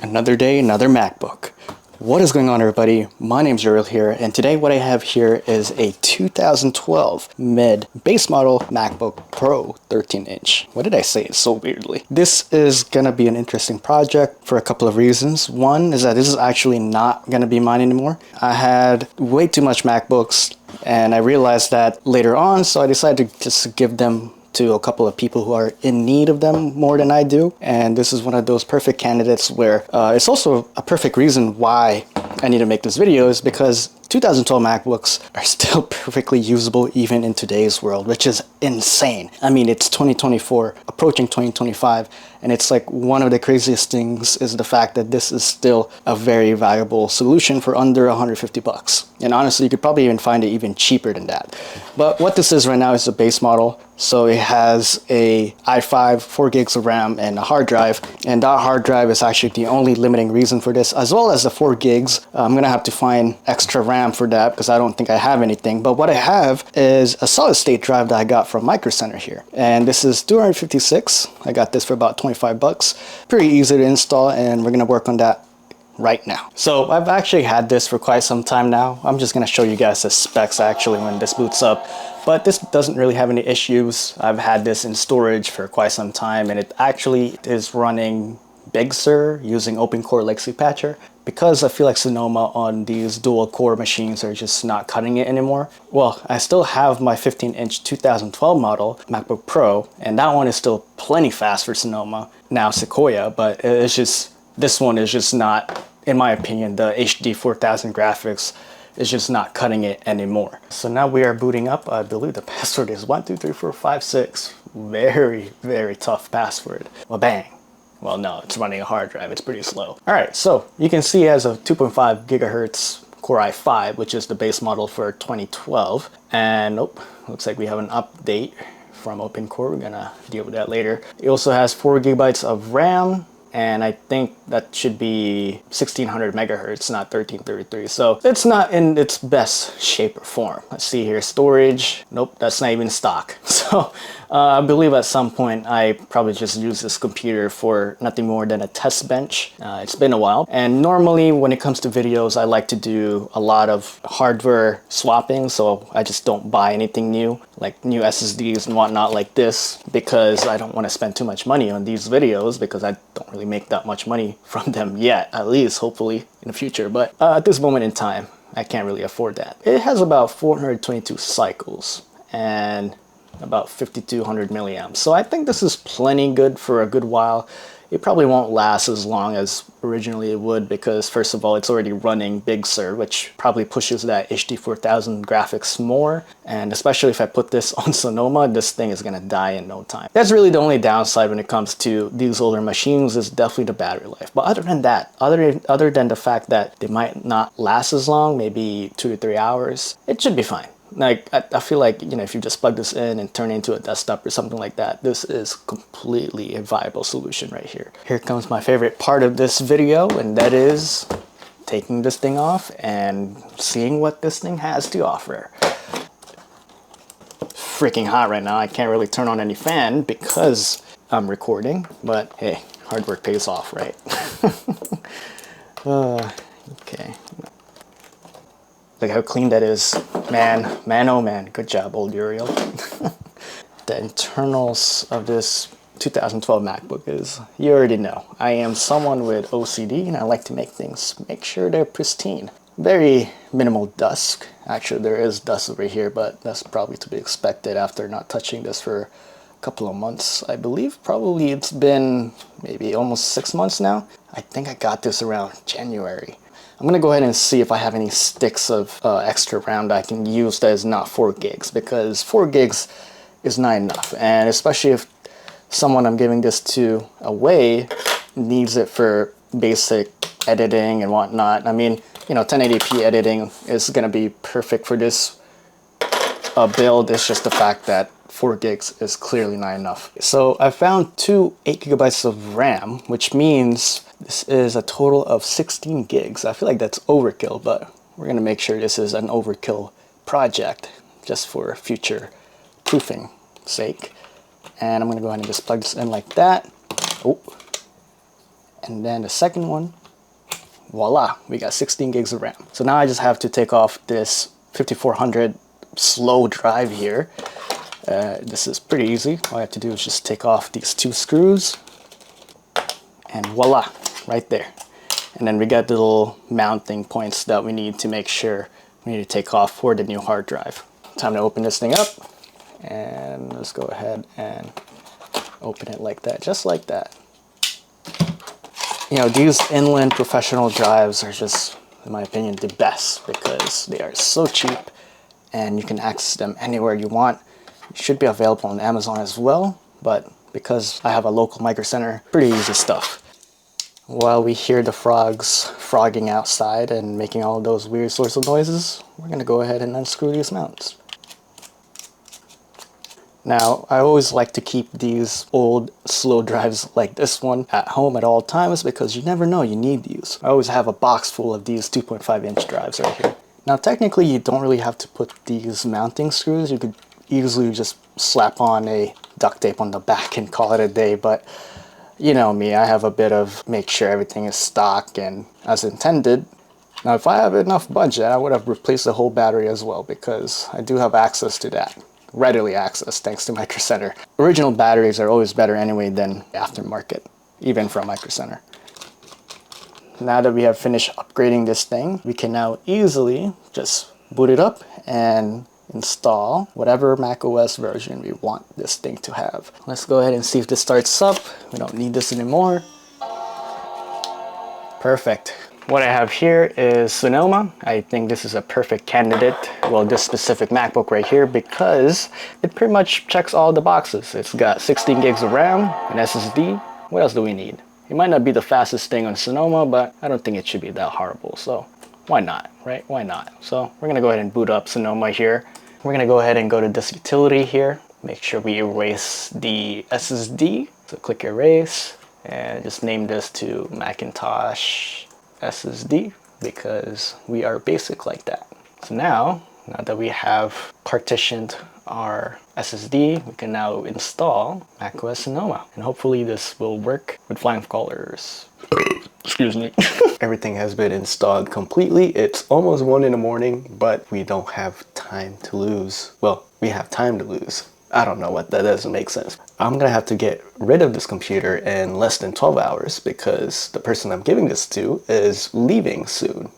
Another day, another MacBook. What is going on, everybody? My name's Earl here, and today what I have here is a 2012 mid base model MacBook Pro 13-inch. What did I say it so weirdly? This is gonna be an interesting project for a couple of reasons. One is that this is actually not gonna be mine anymore. I had way too much MacBooks, and I realized that later on, so I decided to just give them to a couple of people who are in need of them more than I do. And this is one of those perfect candidates where it's also a perfect reason why I need to make this video, is because 2012 MacBooks are still perfectly usable even in today's world, which is insane. I mean, it's 2024, approaching 2025, and it's like one of the craziest things is the fact that this is still a very valuable solution for under 150 bucks. And honestly, you could probably even find it even cheaper than that. But what this is right now is a base model. So it has a i5, 4 gigs of RAM, and a hard drive. And that hard drive is actually the only limiting reason for this, as well as the 4 gigs. I'm gonna have to find extra RAM for that because I don't think I have anything. But what I have is a solid state drive that I got from Micro Center here. And this is 256. I got this for about 25 bucks. Pretty easy to install, and we're gonna work on that right now. So I've actually had this for quite some time now. I'm just gonna show you guys the specs actually when this boots up. But this doesn't really have any issues. I've had this in storage for quite some time, and it actually is running Big Sur using Open Core Legacy Patcher, because I feel like Sonoma on these dual core machines are just not cutting it anymore. Well, I still have my 15-inch 2012 model MacBook Pro, and that one is still plenty fast for Sonoma, now Sequoia, but it's just, this one is just not, in my opinion, the HD 4000 graphics is just not cutting it anymore. So now we are booting up. I believe the password is 123456. Very, very tough password. Well, bang. Well, no, it's running a hard drive. It's pretty slow. All right, so you can see it has a 2.5 gigahertz Core i5, which is the base model for 2012. And nope, looks like we have an update from Open Core. We're gonna deal with that later. It also has 4 gigabytes of RAM, and I think that should be 1600 megahertz, not 1333. So it's not in its best shape or form. Let's see here, storage. Nope, that's not even stock. So I believe at some point I probably just use this computer for nothing more than a test bench. It's been a while. And normally when it comes to videos, I like to do a lot of hardware swapping. So I just don't buy anything new, like new SSDs and whatnot like this, because I don't want to spend too much money on these videos, because I don't really make that much money from them yet, at least hopefully in the future. But at this moment in time, I can't really afford that. It has about 422 cycles and about 5200 milliamps. So I think this is plenty good for a good while. It probably won't last as long as originally it would, because first of all, it's already running Big Sur, which probably pushes that HD 4000 graphics more. And especially if I put this on Sonoma, this thing is gonna die in no time. That's really the only downside when it comes to these older machines, is definitely the battery life. But other than that, other than the fact that they might not last as long, maybe 2 to 3 hours, it should be fine. Like, I feel like, you know, if you just plug this in and turn it into a desktop or something like that, this is completely a viable solution right here. Here comes my favorite part of this video, and that is taking this thing off and seeing what this thing has to offer. Freaking hot right now. I can't really turn on any fan because I'm recording, but hey, hard work pays off, right? Okay. Look how clean that is. Man, oh man, good job, old Uriel. The internals of this 2012 MacBook is, you already know, I am someone with OCD, and I like to make sure they're pristine. Very minimal dust. Actually, there is dust over here, but that's probably to be expected after not touching this for a couple of months. I believe probably it's been maybe almost 6 months now. I think I got this around January. I'm gonna go ahead and see if I have any sticks of extra RAM that I can use that is not 4 gigs, because 4 gigs is not enough. And especially if someone I'm giving this to away needs it for basic editing and whatnot. I mean, you know, 1080p editing is gonna be perfect for this build. It's just the fact that 4 gigs is clearly not enough. So I found 2 8 gigabytes of RAM, which means this is a total of 16 gigs. I feel like that's overkill, but we're gonna make sure this is an overkill project just for future proofing sake. And I'm gonna go ahead and just plug this in like that. Oh, And then the second one, voila, we got 16 gigs of RAM. So now I just have to take off this 5400 slow drive here. This is pretty easy. All I have to do is just take off these two screws and voila, right there. And then we got the little mounting points that we need to make sure we need to take off for the new hard drive. Time to open this thing up, and let's go ahead and open it like that, just like that. You know, these inland professional drives are just, in my opinion, the best because they are so cheap and you can access them anywhere you want. It should be available on Amazon as well, but because I have a local micro center, pretty easy stuff. While we hear the frogs frogging outside and making all those weird sorts of noises, we're gonna go ahead and unscrew these mounts. Now, I always like to keep these old slow drives like this one at home at all times because you never know, you need these. I always have a box full of these 2.5-inch drives right here. Now, technically, you don't really have to put these mounting screws. You could easily just slap on a duct tape on the back and call it a day, but you know me, I have a bit of make sure everything is stock and as intended. Now, if I have enough budget, I would have replaced the whole battery as well because I do have access to that. Readily accessed thanks to Micro Center. Original batteries are always better anyway than aftermarket, even from Micro Center. Now that we have finished upgrading this thing, we can now easily just boot it up and install whatever macOS version we want this thing to have. Let's go ahead and see if this starts up. We don't need this anymore. Perfect. What I have here is Sonoma. I think this is a perfect candidate, well, this specific MacBook right here, because it pretty much checks all the boxes. It's got 16 gigs of RAM, an SSD. What else do we need? It might not be the fastest thing on Sonoma, but I don't think it should be that horrible. So why not, right? Why not? So we're gonna go ahead and boot up Sonoma here. We're gonna go ahead and go to this utility here. Make sure we erase the SSD. So click erase and just name this to Macintosh SSD because we are basic like that. So now that we have partitioned our SSD, we can now install macOS Sonoma. And hopefully this will work with flying colors. Excuse me. Everything has been installed completely. It's almost 1 in the morning, but we don't have time to lose. Well, we have time to lose. I don't know what that doesn't make sense. I'm gonna have to get rid of this computer in less than 12 hours because the person I'm giving this to is leaving soon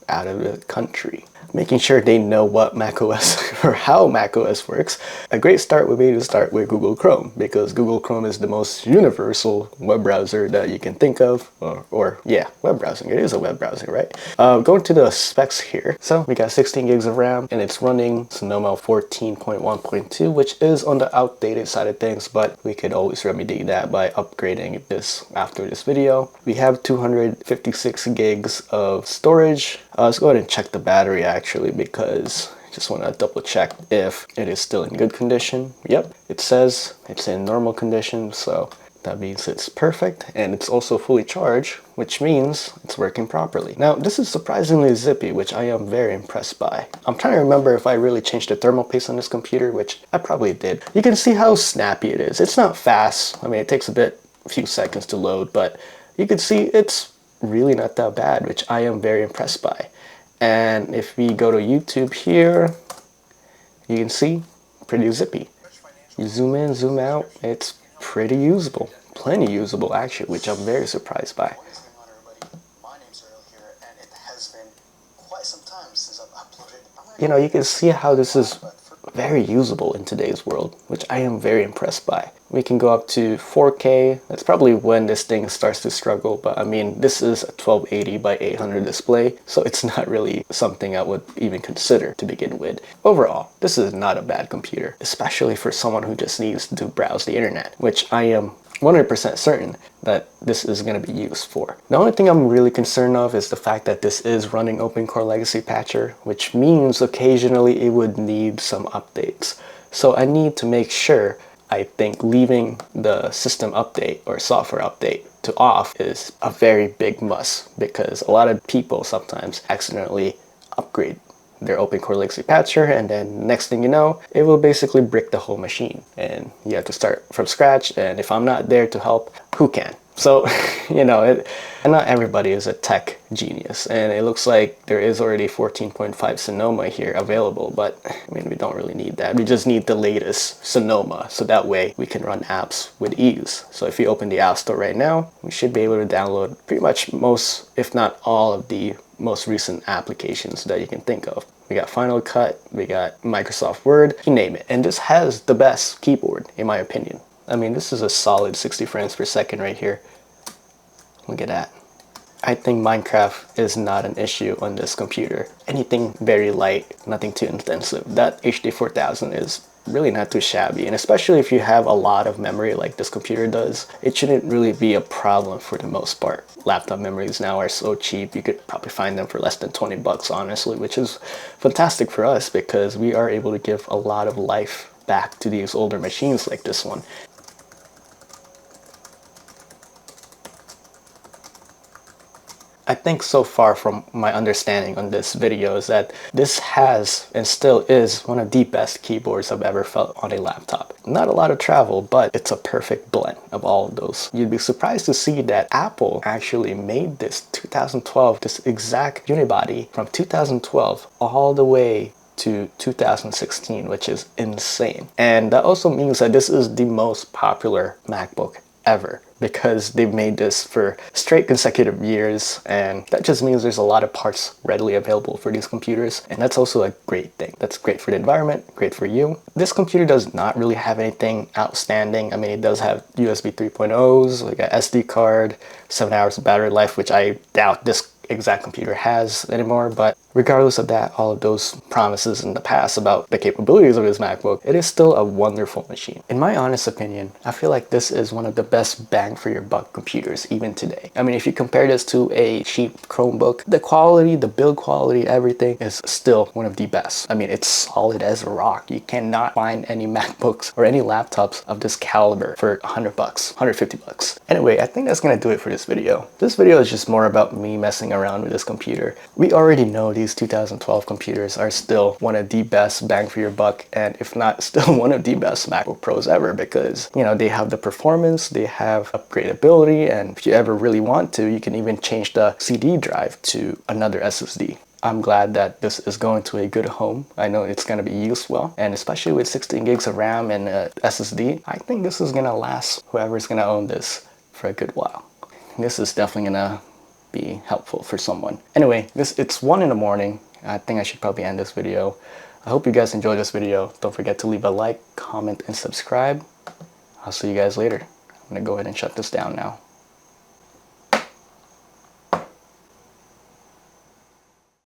out of the country. Making sure they know what macOS or how macOS works. A great start would be to start with Google Chrome because Google Chrome is the most universal web browser that you can think of, or yeah, web browsing. It is a web browser, right? Going to the specs here. So we got 16 gigs of RAM and it's running Sonoma 14.1.2, which is on the outdated side of things, but we could always remedy that by upgrading this after this video. We have 256 gigs of storage. Let's go ahead and check the battery actually because I just want to double check if it is still in good condition. Yep, it says it's in normal condition, so that means it's perfect and it's also fully charged, which means it's working properly. Now, this is surprisingly zippy, which I am very impressed by. I'm trying to remember if I really changed the thermal paste on this computer, which I probably did. You can see how snappy it is. It's not fast. I mean, it takes a few seconds to load, but you can see it's really not that bad, which I am very impressed by. And if we go to YouTube here, you can see pretty zippy. You zoom in, zoom out, it's pretty usable. Plenty usable actually, which I'm very surprised by. What is going on, everybody? My name's Earl here, and it has been quite some time since I've uploaded. You know, you can see how this is very usable in today's world, which I am very impressed by. We can go up to 4K. That's probably when this thing starts to struggle, but I mean, this is a 1280 by 800 display, so it's not really something I would even consider to begin with. Overall, this is not a bad computer, especially for someone who just needs to browse the internet, which I am 100% certain that this is going to be used for. The only thing I'm really concerned of is the fact that this is running OpenCore Legacy Patcher, which means occasionally it would need some updates. So I need to make sure, I think leaving the system update or software update to off is a very big must because a lot of people sometimes accidentally upgrade their OpenCore Legacy Patcher, and then next thing you know, it will basically brick the whole machine and you have to start from scratch. And if I'm not there to help, who can, So, and not everybody is a tech genius, and it looks like there is already 14.5 Sonoma here available, but I mean, we don't really need that. We just need the latest Sonoma, so that way we can run apps with ease. So if you open the App Store right now, we should be able to download pretty much most, if not all, of the most recent applications that you can think of. We got Final Cut, we got Microsoft Word, you name it. And this has the best keyboard, in my opinion. I mean, this is a solid 60 frames per second right here. Look at that. I think Minecraft is not an issue on this computer. Anything very light, nothing too intensive. That HD 4000 is really not too shabby, and especially if you have a lot of memory like this computer does, it shouldn't really be a problem for the most part. Laptop memories now are so cheap, you could probably find them for less than 20 bucks honestly, which is fantastic for us because we are able to give a lot of life back to these older machines like this one. I think so far from my understanding on this video is that this has and still is one of the best keyboards I've ever felt on a laptop. Not a lot of travel, but it's a perfect blend of all of those. You'd be surprised to see that Apple actually made this 2012, this exact unibody from 2012 all the way to 2016, which is insane. And that also means that this is the most popular MacBook ever, because they've made this for straight consecutive years, and that just means there's a lot of parts readily available for these computers, and that's also a great thing. That's great for the environment, great for you. This computer does not really have anything outstanding. I mean, it does have USB 3.0s, like an SD card, 7 hours of battery life, which I doubt this exact computer has anymore, but regardless of that, all of those promises in the past about the capabilities of this MacBook, it is still a wonderful machine. In my honest opinion, I feel like this is one of the best bang for your buck computers even today. I mean, if you compare this to a cheap Chromebook, the quality, the build quality, everything is still one of the best. I mean, it's solid as a rock. You cannot find any MacBooks or any laptops of this caliber for 100 bucks, 150 bucks. Anyway, I think that's gonna do it for this video. This video is just more about me messing around with this computer. We already know these 2012 computers are still one of the best bang for your buck, and if not still one of the best MacBook Pros ever, because they have the performance, they have upgradability, and if you ever really want to, you can even change the CD drive to another SSD. I'm glad that this is going to a good home. I know it's going to be used well, and especially with 16 gigs of RAM and SSD, I think this is going to last whoever's going to own this for a good while. This is definitely going to be helpful for someone. Anyway, it's 1 in the morning. I think I should probably end this video. I hope you guys enjoyed this video. Don't forget to leave a like, comment, and subscribe. I'll see you guys later. I'm gonna go ahead and shut this down now.